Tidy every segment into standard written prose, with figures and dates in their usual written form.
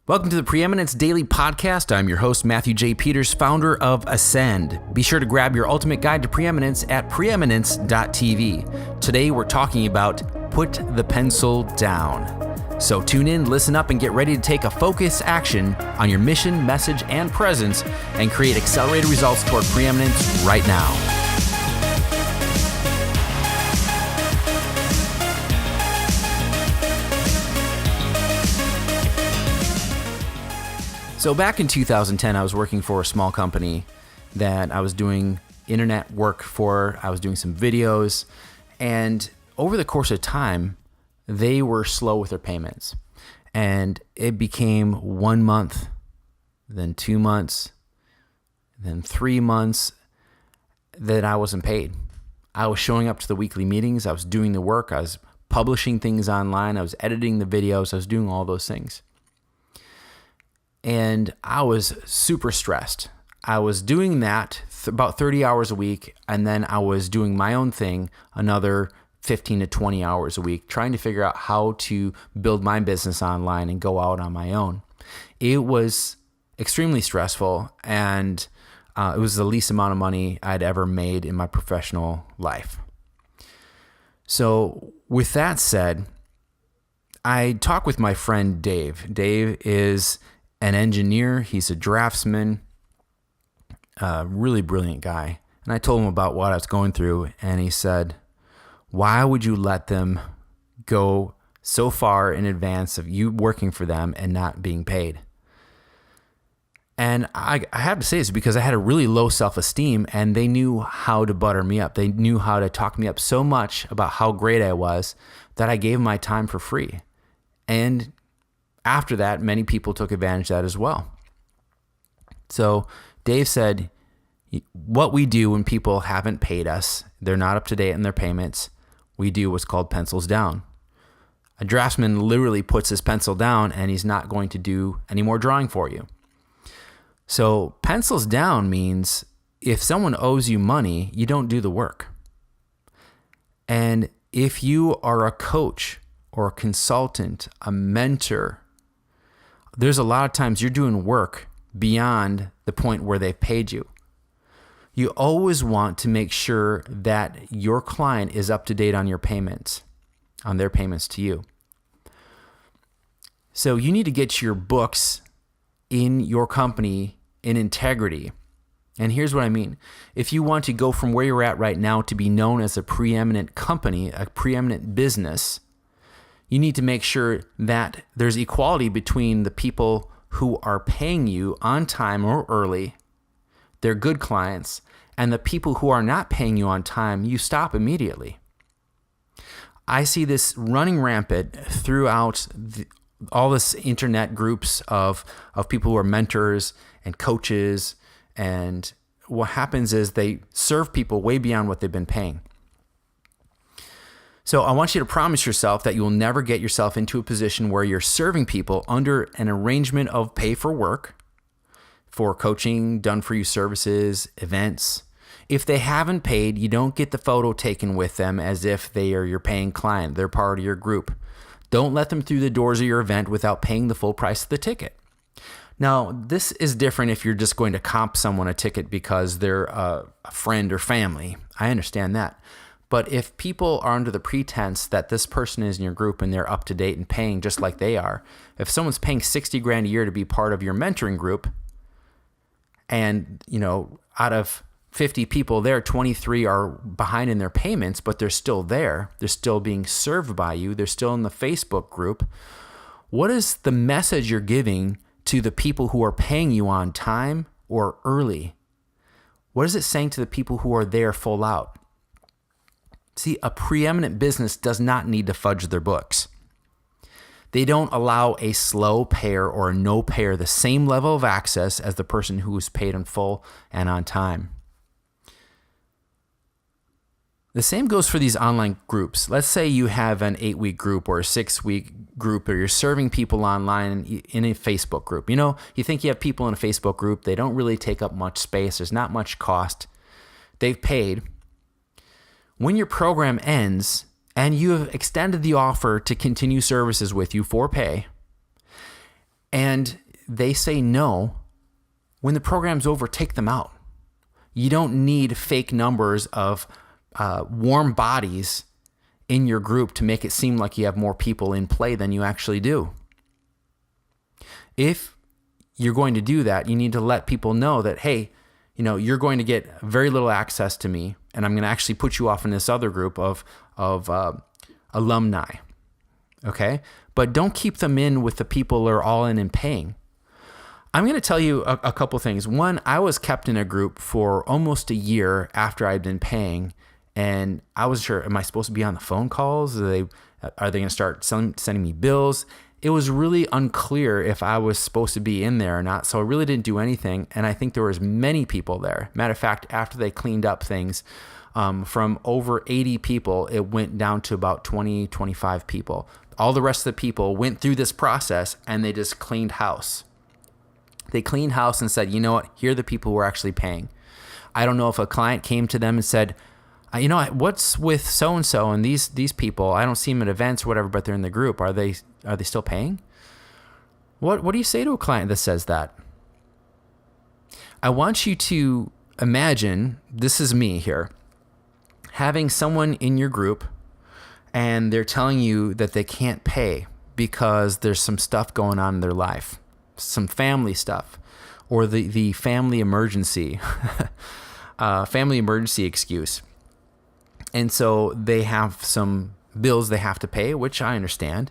Welcome to the Preeminence Daily Podcast. I'm your host, Matthew J. Peters, founder of Ascend. Be sure to grab your ultimate guide to preeminence at preeminence.tv. Today, we're talking about put the pencil down. So tune in, listen up, and get ready to take a focused action on your mission, message, and presence and create accelerated results toward preeminence right now. So back in 2010, I was working for a small company that I was doing internet work for. I was doing some videos, and over the course of time, they were slow with their payments. And it became 1 month, then 2 months, then 3 months that I wasn't paid. I was showing up to the weekly meetings. I was doing the work. I was publishing things online. I was editing the videos. I was doing all those things. And I was super stressed. I was doing that about 30 hours a week, and then I was doing my own thing another 15 to 20 hours a week, trying to figure out how to build my business online and go out on my own. It was extremely stressful, and it was the least amount of money I'd ever made in my professional life. So with that said, I talked with my friend Dave. Dave is an engineer. He's a draftsman, really brilliant guy. And I told him about what I was going through, and he said, why would you let them go so far in advance of you working for them and not being paid? And I have to say this because I had a really low self-esteem, and they knew how to butter me up. They knew how to talk me up so much about how great I was that I gave my time for free. And after that, many people took advantage of that as well. So Dave said, what we do when people haven't paid us, they're not up to date in their payments, we do what's called pencils down. A draftsman literally puts his pencil down and he's not going to do any more drawing for you. So pencils down means if someone owes you money, you don't do the work. And if you are a coach or a consultant, a mentor, there's a lot of times you're doing work beyond the point where they've paid you. You always want to make sure that your client is up to date on your payments, on their payments to you. So you need to get your books in your company in integrity. And here's what I mean. If you want to go from where you're at right now to be known as a preeminent company, a preeminent business, you need to make sure that there's equality between the people who are paying you on time or early, they're good clients, and the people who are not paying you on time, you stop immediately. I see this running rampant throughout all this internet groups of people who are mentors and coaches, and what happens is they serve people way beyond what they've been paying. So I want you to promise yourself that you will never get yourself into a position where you're serving people under an arrangement of pay for work, for coaching, done for you services, events. If they haven't paid, you don't get the photo taken with them as if they are your paying client. They're part of your group. Don't let them through the doors of your event without paying the full price of the ticket. Now, this is different if you're just going to comp someone a ticket because they're a friend or family. I understand that. But if people are under the pretense that this person is in your group and they're up to date and paying just like they are, if someone's paying $60,000 a year to be part of your mentoring group, and out of 50 people there, 23 are behind in their payments, but they're still there, they're still being served by you, they're still in the Facebook group, what is the message you're giving to the people who are paying you on time or early? What is it saying to the people who are there full out? See, a preeminent business does not need to fudge their books. They don't allow a slow payer or a no payer the same level of access as the person who is paid in full and on time. The same goes for these online groups. Let's say you have an 8-week group or a 6-week group, or you're serving people online in a Facebook group. You think you have people in a Facebook group. They don't really take up much space. There's not much cost. They've paid. When your program ends and you have extended the offer to continue services with you for pay, and and they say no, when the program's over, take them out. You don't need fake numbers of warm bodies in your group to make it seem like you have more people in play than you actually do. If you're going to do that, you need to let people know that, hey, you're going to get very little access to me, and I'm going to actually put you off in this other group of alumni. Okay? But don't keep them in with the people that are all in and paying. I'm going to tell you a couple things. One, I was kept in a group for almost a year after I'd been paying, and I wasn't sure, am I supposed to be on the phone calls? Are they going to start sending me bills? It was really unclear if I was supposed to be in there or not, so I really didn't do anything, and I think there was many people there. Matter of fact, after they cleaned up things, from over 80 people, it went down to about 20, 25 people. All the rest of the people went through this process, and they just cleaned house. They cleaned house and said, you know what, here are the people who are actually paying. I don't know if a client came to them and said, what's with so-and-so and these people? I don't see them at events or whatever, but they're in the group. Are they still paying? What do you say to a client that says that? I want you to imagine, this is me here, having someone in your group and they're telling you that they can't pay because there's some stuff going on in their life, some family stuff, or the family emergency, family emergency excuse. And so they have some bills they have to pay, which I understand.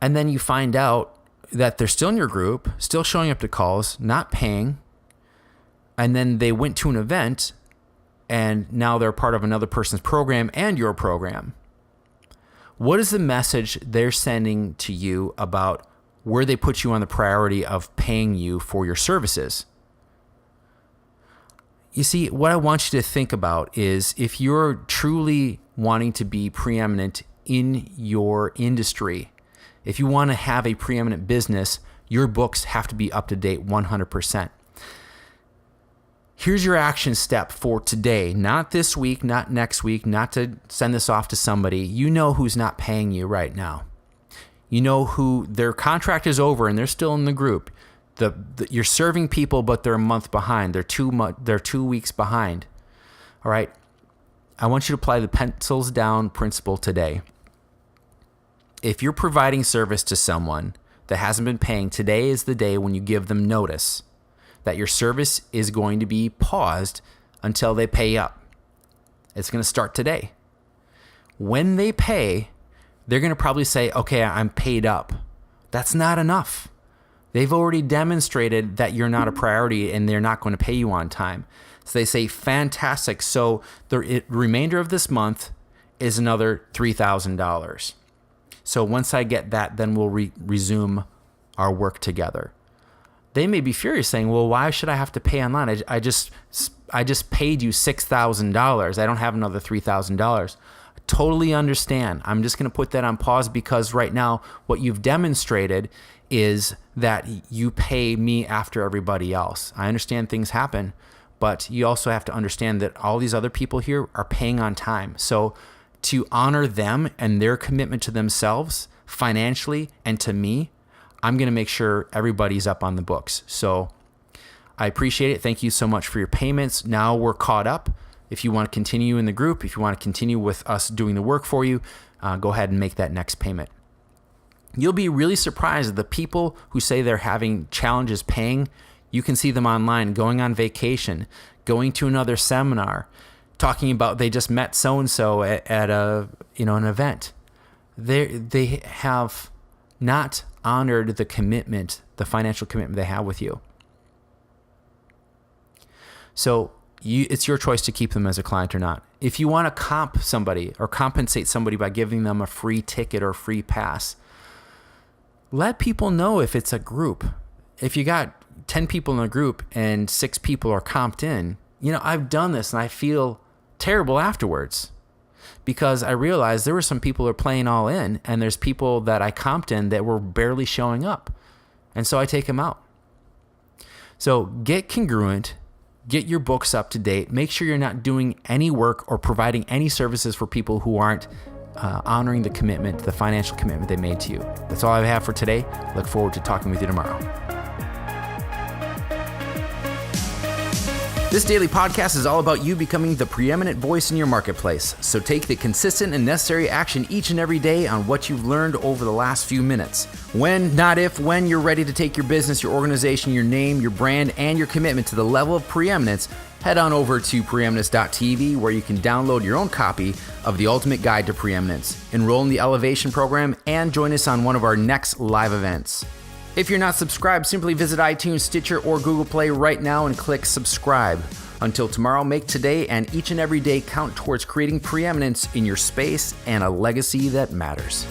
And then you find out that they're still in your group, still showing up to calls, not paying. And then they went to an event and now they're part of another person's program and your program. What is the message they're sending to you about where they put you on the priority of paying you for your services? You see, what I want you to think about is if you're truly wanting to be preeminent in your industry, if you want to have a preeminent business, your books have to be up to date 100%. Here's your action step for today, not this week, not next week, not to send this off to somebody. You know who's not paying you right now. You know who their contract is over and they're still in the group. You're serving people, but they're a month behind. They're 2 weeks behind. All right. I want you to apply the pencils down principle today. If you're providing service to someone that hasn't been paying, today is the day when you give them notice that your service is going to be paused until they pay up. It's going to start today. When they pay, they're going to probably say, okay, I'm paid up. That's not enough. They've already demonstrated that you're not a priority and they're not going to pay you on time. So they say, fantastic. So the remainder of this month is another $3,000. So once I get that, then we'll resume our work together. They may be furious saying, well, why should I have to pay online? I just paid you $6,000. I don't have another $3,000. Totally understand. I'm just going to put that on pause because right now what you've demonstrated is that you pay me after everybody else. I understand things happen, but you also have to understand that all these other people here are paying on time. So to honor them and their commitment to themselves financially and to me, I'm going to make sure everybody's up on the books. So I appreciate it. Thank you so much for your payments. Now we're caught up. If you want to continue in the group, if you want to continue with us doing the work for you, go ahead and make that next payment. You'll be really surprised at the people who say they're having challenges paying. You can see them online, going on vacation, going to another seminar, talking about they just met so-and-so at an event. They have not honored the commitment, the financial commitment they have with you. So it's your choice to keep them as a client or not. If you want to comp somebody or compensate somebody by giving them a free ticket or free pass, let people know if it's a group. If you got 10 people in a group and 6 people are comped in, I've done this and I feel terrible afterwards because I realized there were some people who are playing all in and there's people that I comped in that were barely showing up. And so I take them out. So get congruent, get your books up to date, make sure you're not doing any work or providing any services for people who aren't honoring the commitment, the financial commitment they made to you. That's all I have for today. Look forward to talking with you tomorrow. This daily podcast is all about you becoming the preeminent voice in your marketplace. So take the consistent and necessary action each and every day on what you've learned over the last few minutes. When, not if, when you're ready to take your business, your organization, your name, your brand, and your commitment to the level of preeminence, head on over to preeminence.tv where you can download your own copy of the Ultimate Guide to Preeminence, enroll in the Elevation program, and join us on one of our next live events. If you're not subscribed, simply visit iTunes, Stitcher, or Google Play right now and click subscribe. Until tomorrow, make today and each and every day count towards creating preeminence in your space and a legacy that matters.